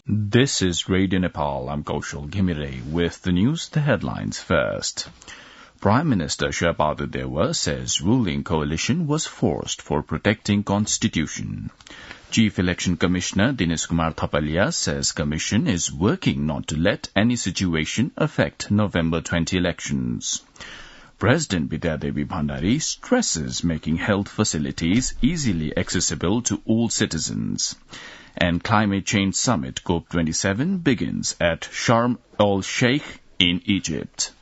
This is Radio Nepal. I'm Kaushal Ghimire with the news, the headlines first. Prime Minister Sherpa Dewa says ruling coalition was forced for protecting Constitution. Chief Election Commissioner Dinesh Kumar Thapalia says Commission is working not to let any situation affect November 20 elections. President Bidyadevi Bhandari stresses making health facilities easily accessible to all citizens. And Climate Change Summit COP27 begins at Sharm el-Sheikh in Egypt.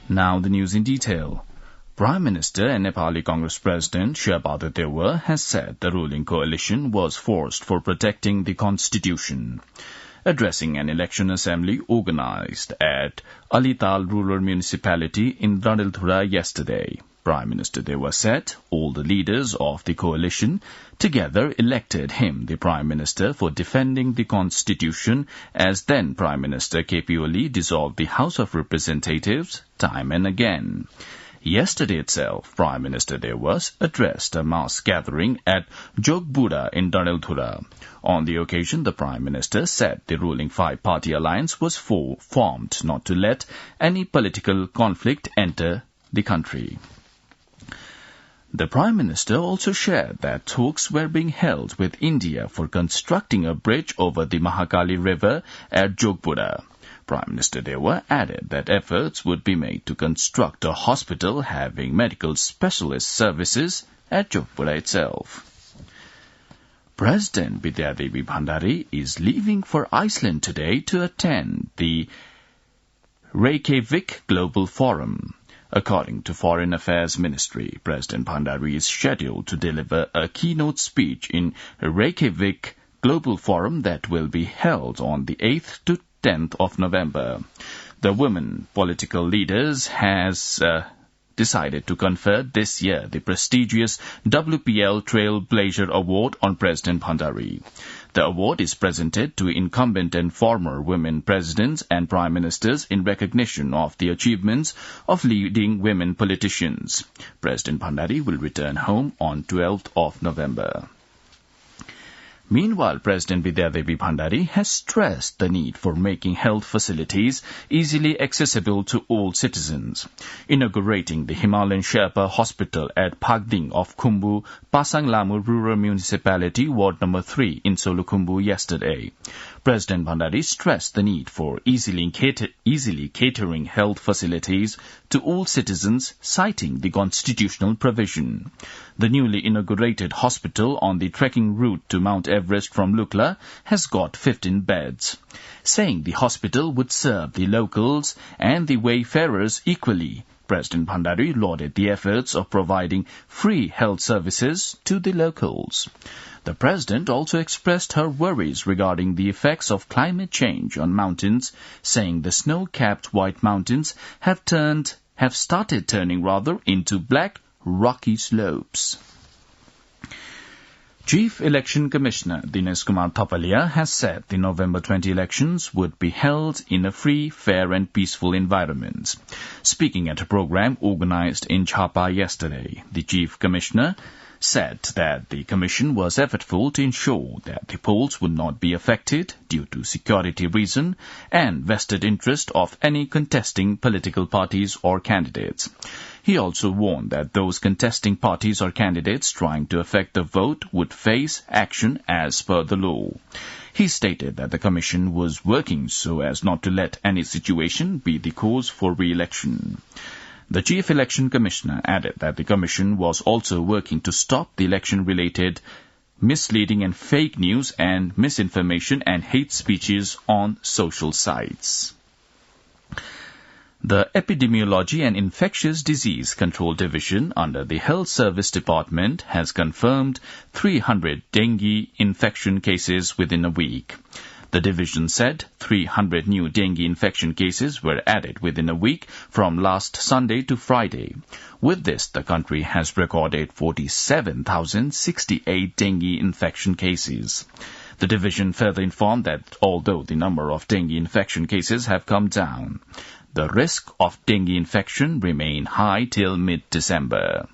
Now the news in detail. Prime Minister and Nepali Congress President Sherpa Dewa has said the ruling coalition was forced for protecting the Constitution. Addressing an election assembly organized at Alital Rural Municipality in Dadilthura yesterday, Prime Minister Dewa said all the leaders of the coalition together elected him the Prime Minister for defending the Constitution as then Prime Minister KP Oli dissolved the House of Representatives time and again. Yesterday itself, Prime Minister Dewa addressed a mass gathering at Jogbura in Dadilthura. On the occasion, the Prime Minister said the ruling five-party alliance was formed not to let any political conflict enter the country. The Prime Minister also shared that talks were being held with India for constructing a bridge over the Mahakali River at Jogbura. Prime Minister Dewa added that efforts would be made to construct a hospital having medical specialist services at Jogbura itself. President Bidyadevi Bhandari is leaving for Iceland today to attend the Reykjavik Global Forum. According to Foreign Affairs Ministry, President Bhandari is scheduled to deliver a keynote speech in Reykjavik Global Forum that will be held on the 8th to 10th of November. The women political leaders has decided to confer this year the prestigious WPL Trailblazer Award on President Bhandari. The award is presented to incumbent and former women presidents and prime ministers in recognition of the achievements of leading women politicians. President Bhandari will return home on 12th of November. Meanwhile, President Bidyadevi Bhandari has stressed the need for making health facilities easily accessible to all citizens. Inaugurating the Himalayan Sherpa Hospital at Phagding of Khumbu, Pasang Lamu Rural Municipality, Ward No. 3 in Solukhumbu yesterday, President Bhandari stressed the need for easily catering health facilities to all citizens, citing the constitutional provision. The newly inaugurated hospital on the trekking route to Mount Everest from Lukla has got 15 beds. Saying the hospital would serve the locals and the wayfarers equally, President Bhandari lauded the efforts of providing free health services to the locals. The President also expressed her worries regarding the effects of climate change on mountains, saying the snow-capped White Mountains have started turning into black, rocky slopes. Chief Election Commissioner Dinesh Kumar Thapalia has said the November 20 elections would be held in a free, fair and peaceful environment. Speaking at a program organized in Chhapa yesterday, the Chief Commissioner said that the Commission was effortful to ensure that the polls would not be affected due to security reason and vested interest of any contesting political parties or candidates. He also warned that those contesting parties or candidates trying to affect the vote would face action as per the law. He stated that the Commission was working so as not to let any situation be the cause for re-election. The Chief Election Commissioner added that the Commission was also working to stop the election-related misleading and fake news and misinformation and hate speeches on social sites. The Epidemiology and Infectious Disease Control Division under the Health Service Department has confirmed 300 dengue infection cases within a week. The division said 300 new dengue infection cases were added within a week from last Sunday to Friday. With this, the country has recorded 47,068 dengue infection cases. The division further informed that although the number of dengue infection cases have come down, the risk of dengue infection remain high till mid-December.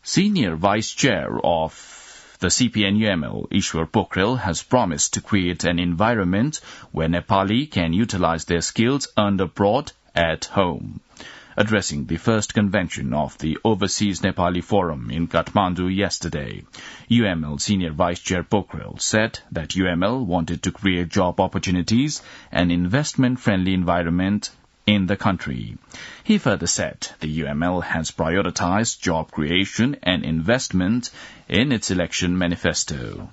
Senior Vice Chair of The CPN-UML, Ishwar Pokhrel, has promised to create an environment where Nepali can utilize their skills earned abroad at home. Addressing the first convention of the Overseas Nepali Forum in Kathmandu yesterday, UML Senior Vice Chair Pokhrel said that UML wanted to create job opportunities and investment-friendly environment in the country. He further said the UML has prioritized job creation and investment in its election manifesto.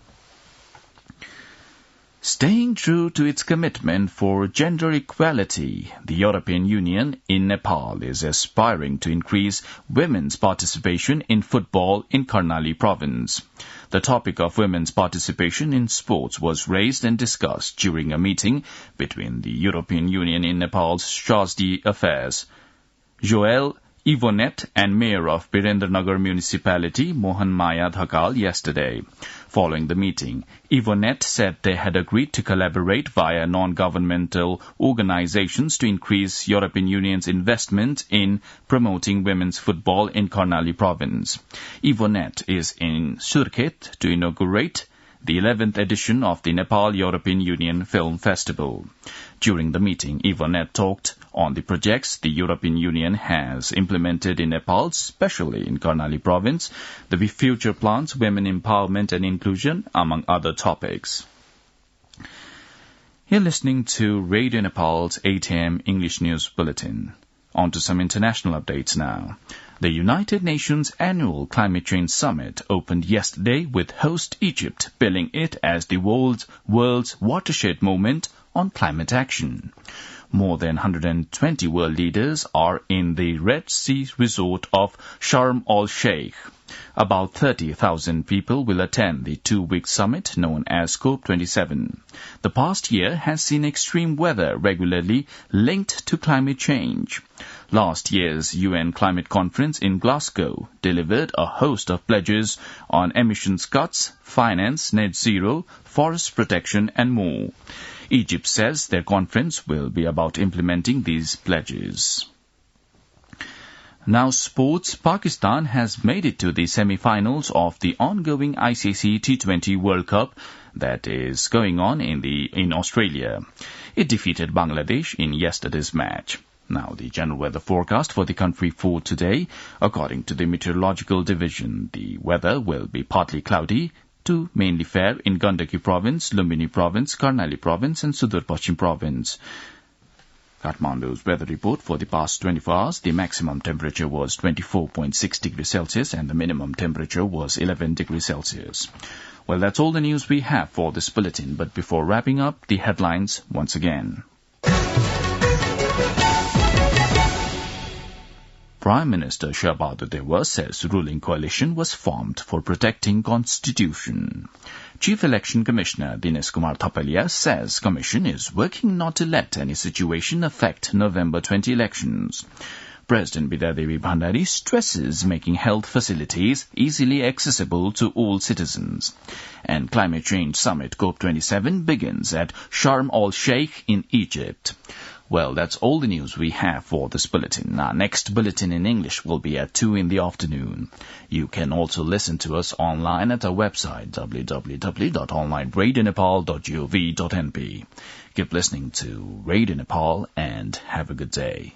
Staying true to its commitment for gender equality, the European Union in Nepal is aspiring to increase women's participation in football in Karnali province. The topic of women's participation in sports was raised and discussed during a meeting between the European Union in Nepal's Charge d'Affaires, Joël Yvonnet, and Mayor of Birendranagar Municipality, Mohan Maya Dhakal, yesterday. Following the meeting, Yvonnet said they had agreed to collaborate via non-governmental organizations to increase European Union's investment in promoting women's football in Karnali province. Yvonnet is in Surkhet to inaugurate the 11th edition of the Nepal European Union Film Festival. During the meeting, Yvonnet talked on the projects the European Union has implemented in Nepal, especially in Karnali province, the future plans, women empowerment and inclusion, among other topics. You're listening to Radio Nepal's 8 a.m. English News Bulletin. On to some international updates now. The United Nations Annual Climate Change Summit opened yesterday with host Egypt billing it as the world's watershed moment on climate action. More than 120 world leaders are in the Red Sea resort of Sharm el-Sheikh. About 30,000 people will attend the two-week summit known as COP27. The past year has seen extreme weather regularly linked to climate change. Last year's UN Climate Conference in Glasgow delivered a host of pledges on emissions cuts, finance, net zero, forest protection, and more. Egypt says their conference will be about implementing these pledges. Now sports. Pakistan has made it to the semi-finals of the ongoing ICC T20 World Cup that is going on in Australia. It defeated Bangladesh in yesterday's match. Now, the general weather forecast for the country for today. According to the Meteorological Division, the weather will be partly cloudy to mainly fair in Gandaki Province, Lumbini Province, Karnali Province and Sudur Pashchim Province. Kathmandu's weather report for the past 24 hours, the maximum temperature was 24.6 degrees Celsius and the minimum temperature was 11 degrees Celsius. Well, that's all the news we have for this bulletin, but before wrapping up, the headlines once again. Prime Minister Shabadu Deva says ruling coalition was formed for protecting Constitution. Chief Election Commissioner Dinesh Kumar Thapalia says Commission is working not to let any situation affect November 20 elections. President Bidyadevi Bhandari stresses making health facilities easily accessible to all citizens. And Climate Change Summit COP27 begins at Sharm el-Sheikh in Egypt. Well, that's all the news we have for this bulletin. Our next bulletin in English will be at 2 in the afternoon. You can also listen to us online at our website, www.onlineradionepal.gov.np. Keep listening to Radio Nepal and have a good day.